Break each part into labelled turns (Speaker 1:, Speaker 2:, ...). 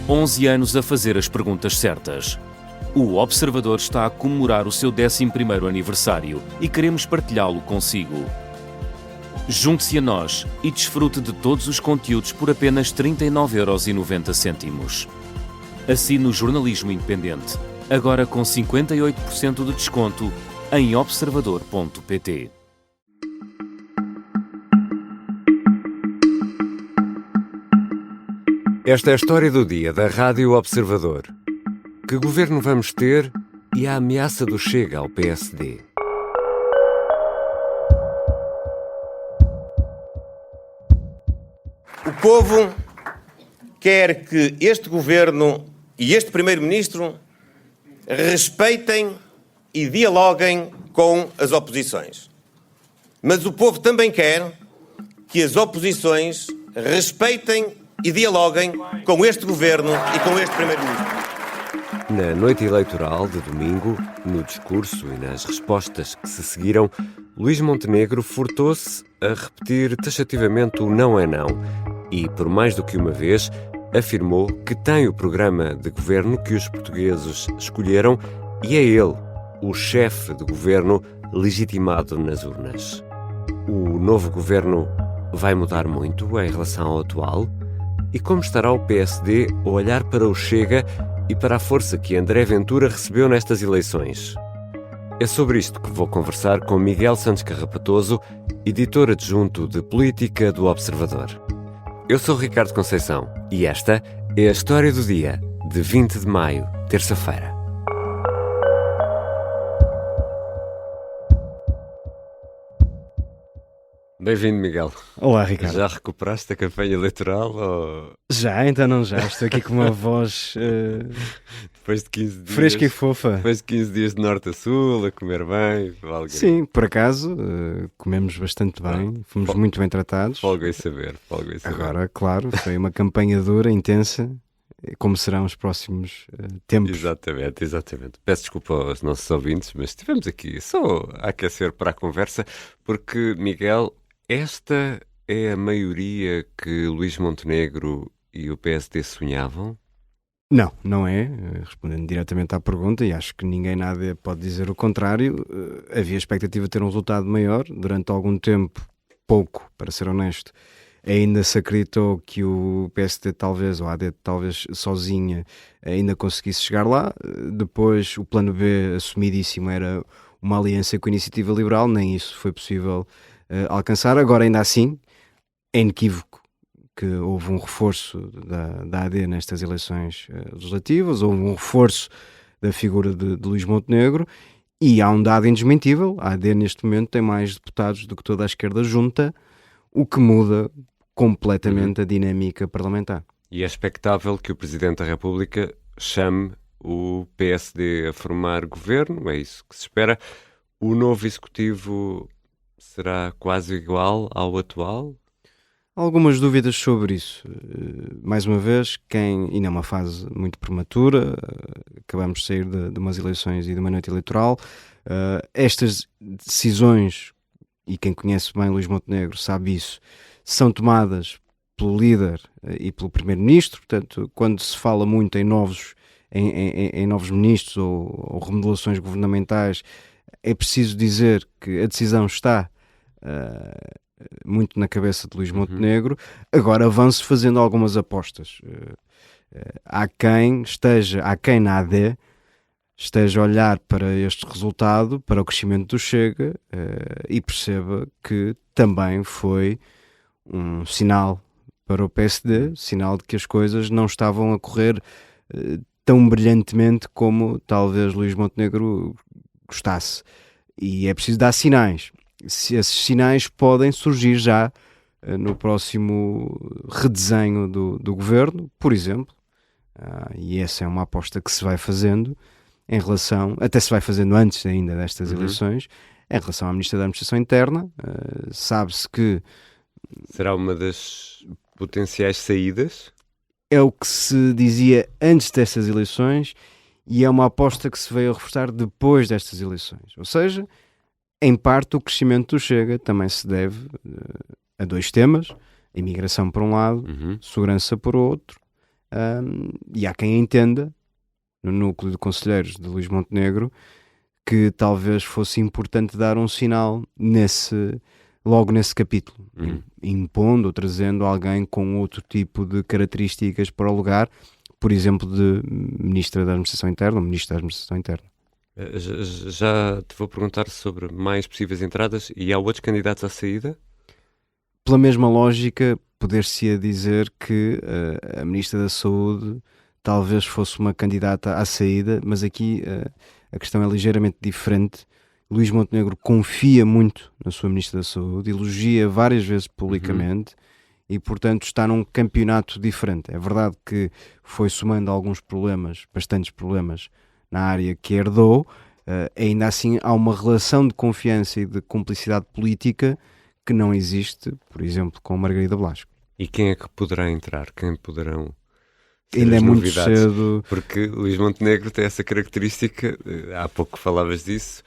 Speaker 1: 11 anos a fazer as perguntas certas. O Observador está a comemorar o seu 11º aniversário e queremos partilhá-lo consigo. Junte-se a nós e desfrute de todos os conteúdos por apenas 39,90€. Assine o Jornalismo Independente, agora com 58% de desconto em observador.pt.
Speaker 2: Esta é a história do dia da Rádio Observador. Que governo vamos ter e a ameaça do Chega ao PSD?
Speaker 3: O povo quer que este governo e este primeiro-ministro respeitem e dialoguem com as oposições. Mas o povo também quer que as oposições respeitem e dialoguem com este governo e com este primeiro-ministro.
Speaker 2: Na noite eleitoral de domingo, no discurso e nas respostas que se seguiram, Luís Montenegro furtou-se a repetir taxativamente o não é não e, por mais do que uma vez, afirmou que tem o programa de governo que os portugueses escolheram e é ele, o chefe de governo legitimado nas urnas. O novo governo vai mudar muito em relação ao atual? E como estará o PSD a olhar para o Chega e para a força que André Ventura recebeu nestas eleições? É sobre isto que vou conversar com Miguel Santos Carrapatoso, editor adjunto de Política do Observador. Eu sou Ricardo Conceição e esta é a história do dia de 20 de maio, terça-feira. Bem-vindo, Miguel.
Speaker 4: Olá, Ricardo.
Speaker 2: Já recuperaste a campanha eleitoral? Ou...
Speaker 4: Já, então não já. Estou aqui com uma voz
Speaker 2: depois de 15 dias,
Speaker 4: fresca e fofa.
Speaker 2: Depois de 15 dias de norte a sul, a comer bem.
Speaker 4: Sim, por acaso, comemos bastante bem, fomos muito bem tratados.
Speaker 2: Folgo em saber.
Speaker 4: Agora, claro, foi uma campanha dura, intensa, como serão os próximos tempos.
Speaker 2: Exatamente. Peço desculpa aos nossos ouvintes, mas estivemos aqui só a aquecer para a conversa, porque, Miguel, esta é a maioria que Luís Montenegro e o PSD sonhavam?
Speaker 4: Não, não é. Respondendo diretamente à pergunta, e acho que ninguém nada pode dizer o contrário, havia expectativa de ter um resultado maior. Durante algum tempo, pouco, para ser honesto, ainda se acreditou que o PSD talvez, ou a AD talvez sozinha, ainda conseguisse chegar lá. Depois, o plano B assumidíssimo era uma aliança com a Iniciativa Liberal, nem isso foi possível alcançar. Agora, ainda assim, é inequívoco que houve um reforço da AD nestas eleições legislativas, houve um reforço da figura de Luís Montenegro, e há um dado indesmentível: a AD neste momento tem mais deputados do que toda a esquerda junta, o que muda completamente a dinâmica parlamentar.
Speaker 2: E é expectável que o Presidente da República chame o PSD a formar governo? É isso que se espera? O novo Executivo será quase igual ao atual?
Speaker 4: Algumas dúvidas sobre isso. Mais uma vez, ainda é uma fase muito prematura, acabamos de sair de umas eleições e de uma noite eleitoral. Estas decisões, e quem conhece bem Luís Montenegro sabe isso, são tomadas pelo líder e pelo primeiro-ministro. Portanto, quando se fala muito em novos ministros ou remodelações governamentais, é preciso dizer que a decisão está muito na cabeça de Luís Montenegro. Agora vão-se fazendo algumas apostas. Há quem na AD esteja a olhar para este resultado, para o crescimento do Chega, e perceba que também foi um sinal para o PSD, sinal de que as coisas não estavam a correr tão brilhantemente como talvez Luís Montenegro gostasse. E é preciso dar sinais. Esses sinais podem surgir já no próximo redesenho do governo, por exemplo, e essa é uma aposta que se vai fazendo em relação, até se vai fazendo antes ainda destas eleições, em relação à Ministra da Administração Interna. Sabe-se que
Speaker 2: será uma das potenciais saídas?
Speaker 4: É o que se dizia antes destas eleições e é uma aposta que se veio a reforçar depois destas eleições. Ou seja, em parte o crescimento do Chega também se deve a dois temas: a imigração por um lado, segurança por outro, e há quem entenda, no núcleo de conselheiros de Luís Montenegro, que talvez fosse importante dar um sinal logo nesse capítulo, impondo ou trazendo alguém com outro tipo de características para o lugar, por exemplo, de Ministra da Administração Interna ou Ministro da Administração Interna.
Speaker 2: Já te vou perguntar sobre mais possíveis entradas, e há outros candidatos à saída?
Speaker 4: Pela mesma lógica, poder-se-ia dizer que a Ministra da Saúde talvez fosse uma candidata à saída, mas aqui a questão é ligeiramente diferente. Luís Montenegro confia muito na sua Ministra da Saúde, elogia várias vezes publicamente e, portanto, está num campeonato diferente. É verdade que foi somando alguns problemas, bastantes problemas, na área que herdou, ainda assim há uma relação de confiança e de cumplicidade política que não existe, por exemplo, com Margarida Blasco.
Speaker 2: E quem é que poderá entrar? Quem poderão ser
Speaker 4: ainda
Speaker 2: as
Speaker 4: é muito
Speaker 2: novidades?
Speaker 4: cedo.
Speaker 2: Porque Luís Montenegro tem essa característica, há pouco falavas disso,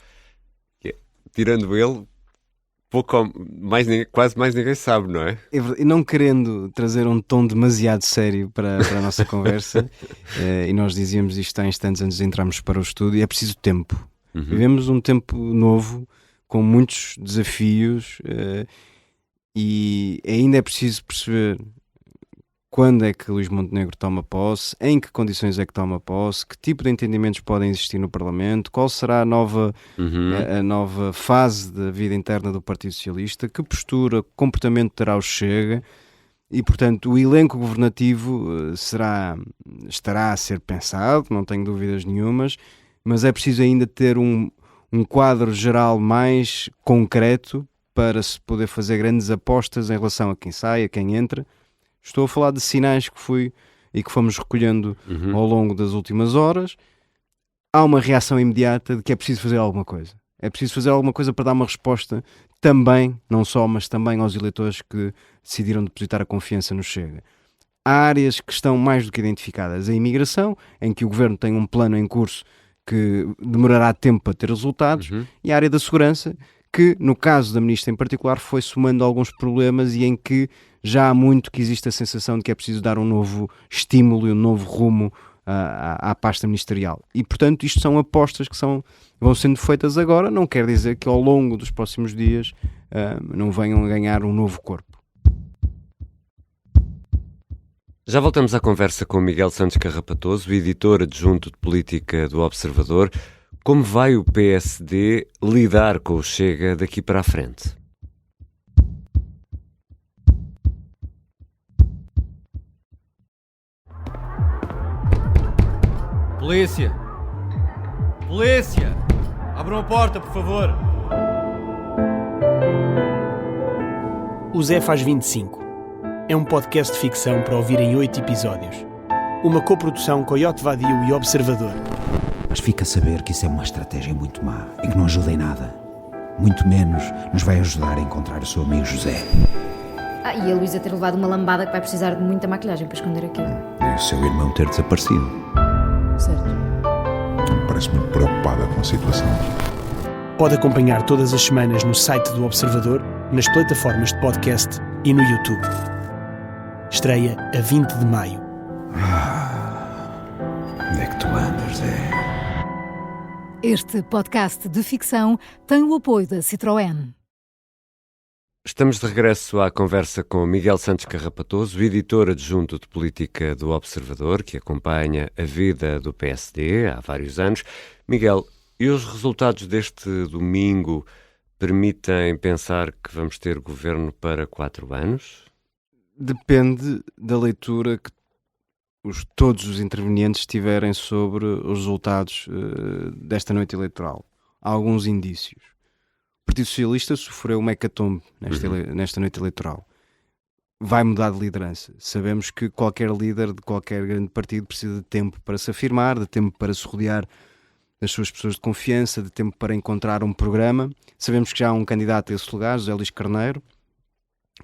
Speaker 2: que é, tirando ele, quase mais ninguém sabe, não é?
Speaker 4: E não querendo trazer um tom demasiado sério para a nossa conversa, e nós dizíamos isto há instantes antes de entrarmos para o estúdio, é preciso tempo. Vivemos um tempo novo, com muitos desafios, e ainda é preciso perceber quando é que Luís Montenegro toma posse, em que condições é que toma posse, que tipo de entendimentos podem existir no Parlamento, qual será a nova fase da vida interna do Partido Socialista, que postura, comportamento terá o Chega, e portanto o elenco governativo estará a ser pensado, não tenho dúvidas nenhumas, mas é preciso ainda ter um quadro geral mais concreto para se poder fazer grandes apostas em relação a quem sai, a quem entra. Estou a falar de sinais que fomos recolhendo ao longo das últimas horas. Há uma reação imediata de que é preciso fazer alguma coisa. É preciso fazer alguma coisa para dar uma resposta também, não só, mas também aos eleitores que decidiram depositar a confiança no Chega. Há áreas que estão mais do que identificadas. A imigração, em que o Governo tem um plano em curso que demorará tempo para ter resultados, e a área da segurança, que, no caso da Ministra em particular, foi somando alguns problemas e em que já há muito que existe a sensação de que é preciso dar um novo estímulo e um novo rumo à pasta ministerial. E, portanto, isto são apostas que vão sendo feitas agora, não quer dizer que ao longo dos próximos dias não venham a ganhar um novo corpo.
Speaker 2: Já voltamos à conversa com Miguel Santos Carrapatoso, editor adjunto de política do Observador. Como vai o PSD lidar com o Chega daqui para a frente?
Speaker 5: Polícia! Polícia! Abram a porta, por favor!
Speaker 6: O Zé faz 25. É um podcast de ficção para ouvir em 8 episódios. Uma coprodução Coyote Vadio e Observador.
Speaker 7: Mas fica a saber que isso é uma estratégia muito má e que não ajuda em nada. Muito menos nos vai ajudar a encontrar o seu amigo José.
Speaker 8: E a Luísa ter levado uma lambada que vai precisar de muita maquilhagem para esconder aquilo.
Speaker 7: E o seu irmão ter desaparecido.
Speaker 8: Certo.
Speaker 9: Parece muito preocupada com a situação.
Speaker 6: Pode acompanhar todas as semanas no site do Observador, nas plataformas de podcast e no YouTube. Estreia a 20 de maio.
Speaker 7: Onde é que tu andas, Zé?
Speaker 10: Este podcast de ficção tem o apoio da Citroën.
Speaker 2: Estamos de regresso à conversa com Miguel Santos Carrapatoso, editor adjunto de política do Observador, que acompanha a vida do PSD há vários anos. Miguel, e os resultados deste domingo permitem pensar que vamos ter governo para 4 anos?
Speaker 4: Depende da leitura que todos os intervenientes tiverem sobre os resultados desta noite eleitoral. Há alguns indícios. O Partido Socialista sofreu uma hecatombe nesta noite eleitoral. Vai mudar de liderança. Sabemos que qualquer líder de qualquer grande partido precisa de tempo para se afirmar, de tempo para se rodear das suas pessoas de confiança, de tempo para encontrar um programa. Sabemos que já há um candidato a esse lugar, José Luís Carneiro,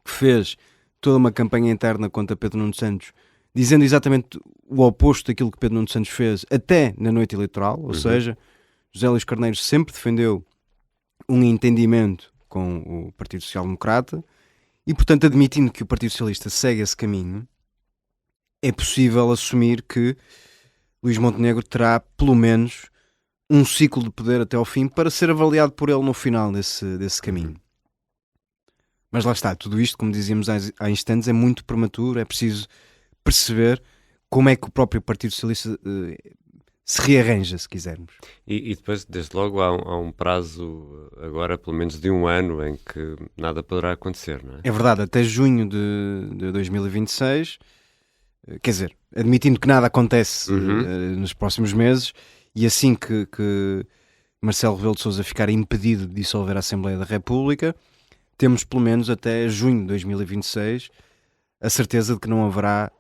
Speaker 4: que fez toda uma campanha interna contra Pedro Nuno Santos, dizendo exatamente o oposto daquilo que Pedro Nuno Santos fez até na noite eleitoral, ou seja, José Luís Carneiro sempre defendeu um entendimento com o Partido Social Democrata e, portanto, admitindo que o Partido Socialista segue esse caminho, é possível assumir que Luís Montenegro terá pelo menos um ciclo de poder até ao fim para ser avaliado por ele no final desse caminho. Mas lá está, tudo isto, como dizíamos há instantes, é muito prematuro, é preciso perceber como é que o próprio Partido Socialista se rearranja, se quisermos.
Speaker 2: E depois, desde logo, há um prazo agora, pelo menos de 1 ano, em que nada poderá acontecer, não é?
Speaker 4: É verdade, até junho de 2026, quer dizer, admitindo que nada acontece nos próximos meses, e assim que Marcelo Rebelo de Sousa ficar impedido de dissolver a Assembleia da República, temos pelo menos até junho de 2026 a certeza de que não haverá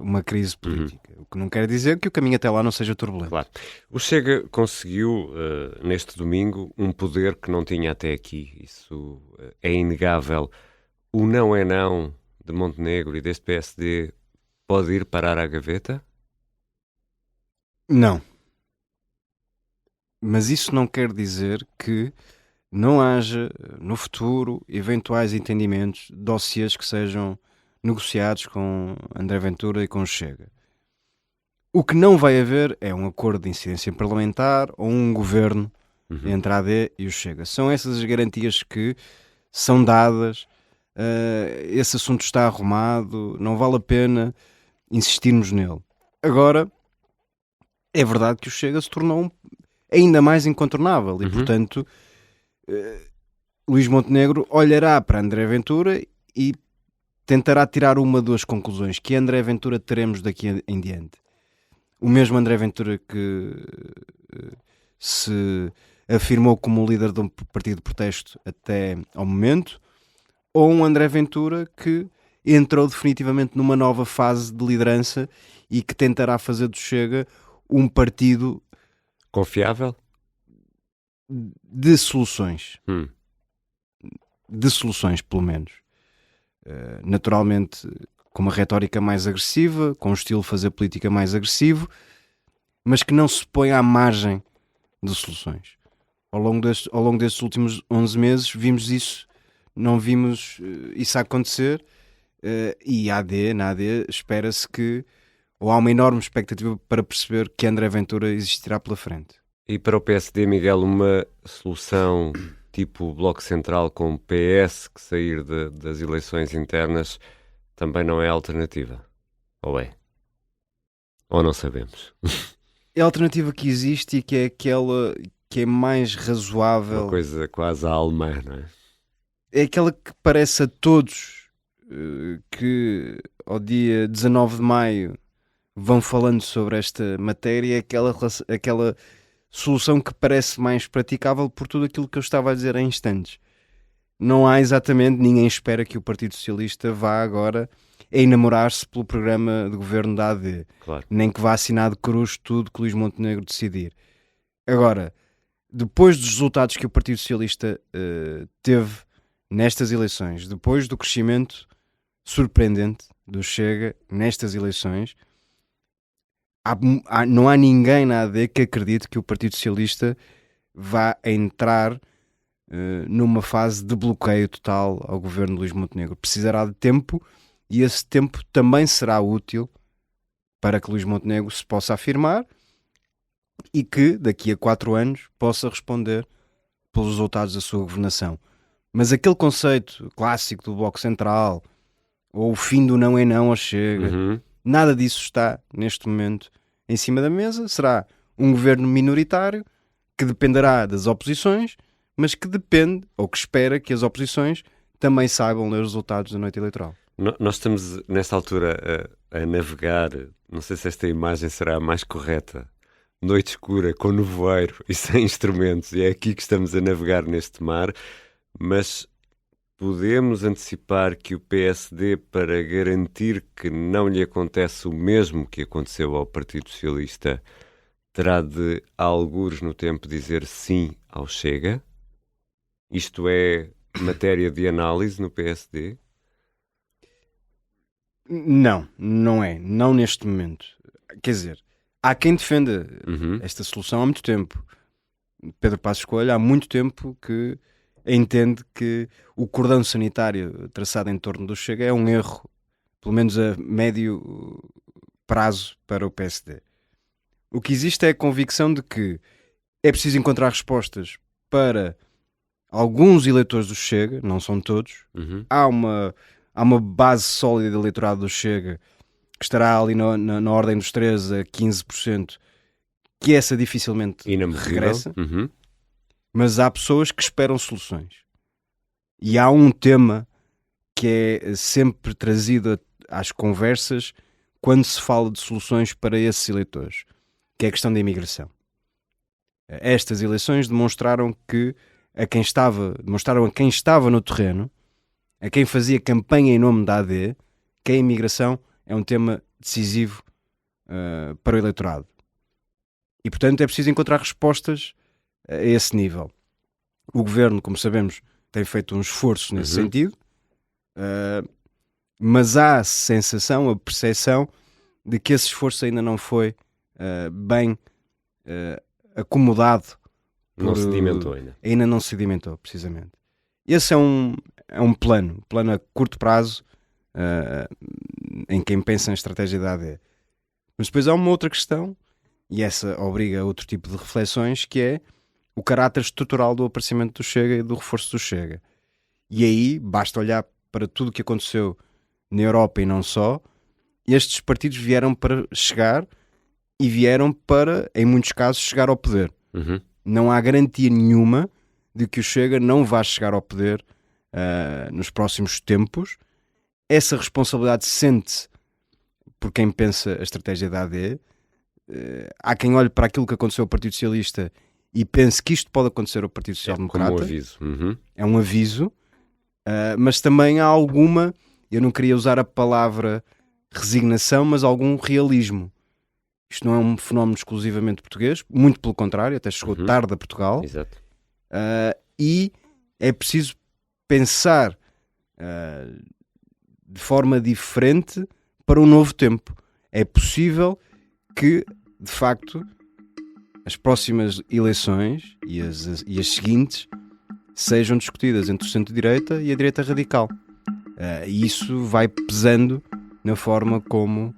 Speaker 4: uma crise política. O que não quer dizer que o caminho até lá não seja turbulento.
Speaker 2: Claro. O Chega conseguiu, neste domingo, um poder que não tinha até aqui. Isso é inegável. O não é não de Montenegro e deste PSD pode ir parar à gaveta?
Speaker 4: Não. Mas isso não quer dizer que não haja, no futuro, eventuais entendimentos, dossiês que sejam negociados com André Ventura e com o Chega. O que não vai haver é um acordo de incidência parlamentar ou um governo entre a AD e o Chega. São essas as garantias que são dadas, esse assunto está arrumado, não vale a pena insistirmos nele. Agora, é verdade que o Chega se tornou ainda mais incontornável e, portanto, Luís Montenegro olhará para André Ventura e tentará tirar uma das conclusões: que André Ventura teremos daqui em diante. O mesmo André Ventura que se afirmou como líder de um partido de protesto até ao momento, ou um André Ventura que entrou definitivamente numa nova fase de liderança e que tentará fazer do Chega um partido
Speaker 2: confiável?
Speaker 4: De soluções. De soluções, pelo menos. Naturalmente com uma retórica mais agressiva, com um estilo de fazer política mais agressivo, mas que não se põe à margem de soluções. Ao longo destes últimos 11 meses vimos isso, não vimos isso acontecer, e na AD espera-se que, ou há uma enorme expectativa para perceber que André Ventura existirá pela frente.
Speaker 2: E para o PSD, Miguel, uma solução tipo Bloco Central com o PS que sair das eleições internas também não é alternativa? Ou é? Ou não sabemos?
Speaker 4: É a alternativa que existe e que é aquela que é mais razoável.
Speaker 2: Uma coisa quase alemã, não é?
Speaker 4: É aquela que parece a todos que ao dia 19 de maio vão falando sobre esta matéria, aquela solução que parece mais praticável por tudo aquilo que eu estava a dizer há instantes. Não há exatamente, ninguém espera que o Partido Socialista vá agora a enamorar-se pelo programa de governo da AD.
Speaker 2: Claro.
Speaker 4: Nem que vá assinar de cruz tudo que Luís Montenegro decidir. Agora, depois dos resultados que o Partido Socialista teve nestas eleições, depois do crescimento surpreendente do Chega nestas eleições, não há ninguém na AD que acredite que o Partido Socialista vá entrar numa fase de bloqueio total ao governo de Luís Montenegro. Precisará de tempo e esse tempo também será útil para que Luís Montenegro se possa afirmar e que daqui a 4 anos possa responder pelos resultados da sua governação. Mas aquele conceito clássico do Bloco Central ou o fim do não é não ao Chega, nada disso está neste momento em cima da mesa. Será um governo minoritário que dependerá das oposições, mas que depende, ou que espera, que as oposições também saibam ler os resultados da noite eleitoral.
Speaker 2: Nós estamos, nesta altura, a navegar, não sei se esta imagem será a mais correta, noite escura, com nevoeiro e sem instrumentos, e é aqui que estamos a navegar neste mar, mas podemos antecipar que o PSD, para garantir que não lhe acontece o mesmo que aconteceu ao Partido Socialista, terá de, a algures no tempo, dizer sim ao Chega? Isto é matéria de análise no PSD?
Speaker 4: Não é. Não neste momento. Quer dizer, há quem defenda esta solução há muito tempo. Pedro Passos Coelho há muito tempo que entende que o cordão sanitário traçado em torno do Chega é um erro, pelo menos a médio prazo para o PSD. O que existe é a convicção de que é preciso encontrar respostas para alguns eleitores do Chega, não são todos. Há uma base sólida de eleitorado do Chega que estará ali na ordem dos 13% a 15%, que essa dificilmente regressa. Mas há pessoas que esperam soluções. E há um tema que é sempre trazido às conversas quando se fala de soluções para esses eleitores, que é a questão da imigração. Estas eleições demonstraram a quem estava no terreno, a quem fazia campanha em nome da AD, que a imigração é um tema decisivo para o eleitorado. E, portanto, é preciso encontrar respostas a esse nível. O Governo, como sabemos, tem feito um esforço nesse sentido, mas há a sensação, a percepção de que esse esforço ainda não foi bem acomodado.
Speaker 2: Não sedimentou ainda.
Speaker 4: Ainda não sedimentou, precisamente. Esse é um plano a curto prazo, em quem pensa em estratégia da AD. Mas depois há uma outra questão, e essa obriga a outro tipo de reflexões, que é o caráter estrutural do aparecimento do Chega e do reforço do Chega. E aí basta olhar para tudo o que aconteceu na Europa e não só. Estes partidos vieram para chegar e vieram para, em muitos casos, chegar ao poder. Não há garantia nenhuma de que o Chega não vá chegar ao poder nos próximos tempos. Essa responsabilidade sente-se por quem pensa a estratégia da AD. Há quem olhe para aquilo que aconteceu ao Partido Socialista e pense que isto pode acontecer ao Partido Social Democrata.
Speaker 2: Como um aviso.
Speaker 4: É um aviso, mas também há alguma, eu não queria usar a palavra resignação, mas algum realismo. Isto não é um fenómeno exclusivamente português, muito pelo contrário, até chegou tarde a Portugal.
Speaker 2: Exato.
Speaker 4: E é preciso pensar de forma diferente para um novo tempo. É possível que, de facto, as próximas eleições e as seguintes sejam discutidas entre o centro-direita e a direita radical. E isso vai pesando na forma como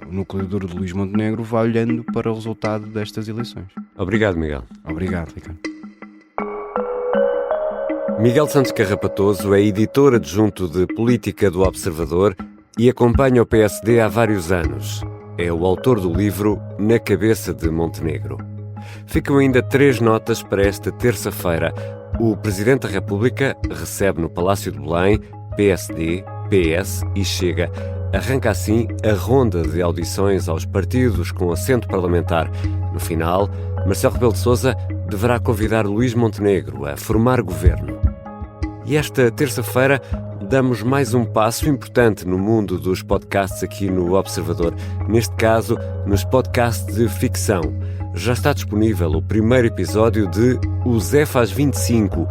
Speaker 4: o núcleo duro de Luís Montenegro vai olhando para o resultado destas eleições.
Speaker 2: Obrigado, Miguel.
Speaker 4: Obrigado, Ricardo.
Speaker 2: Miguel Santos Carrapatoso é editor adjunto de Política do Observador e acompanha o PSD há vários anos. É o autor do livro Na Cabeça de Montenegro. Ficam ainda 3 notas para esta terça-feira. O Presidente da República recebe no Palácio de Belém PSD, PS e Chega. Arranca assim a ronda de audições aos partidos com assento parlamentar. No final, Marcelo Rebelo de Sousa deverá convidar Luís Montenegro a formar governo. E esta terça-feira damos mais um passo importante no mundo dos podcasts aqui no Observador. Neste caso, nos podcasts de ficção. Já está disponível o primeiro episódio de O Zé Faz 25,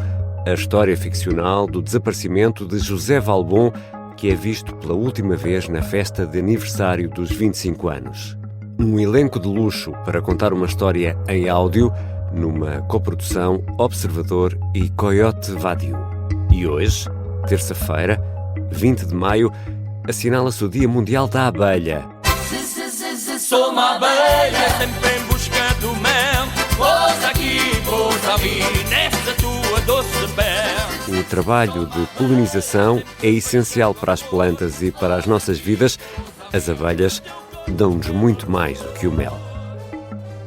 Speaker 2: a história ficcional do desaparecimento de José Valbon, que é visto pela última vez na festa de aniversário dos 25 anos. Um elenco de luxo para contar uma história em áudio, numa coprodução Observador e Coyote Vadio. E hoje, terça-feira, 20 de maio, assinala-se o Dia Mundial da Abelha.
Speaker 11: Sou uma abelha, sempre em busca do mel. Pousa aqui, pousa ali, nesta tua doce pele.
Speaker 2: O trabalho de polinização é essencial para as plantas e para as nossas vidas. As abelhas dão-nos muito mais do que o mel.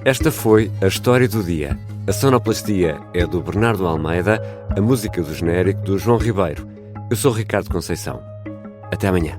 Speaker 2: Esta foi a história do dia. A sonoplastia é do Bernardo Almeida, a música do genérico do João Ribeiro. Eu sou Ricardo Conceição. Até amanhã.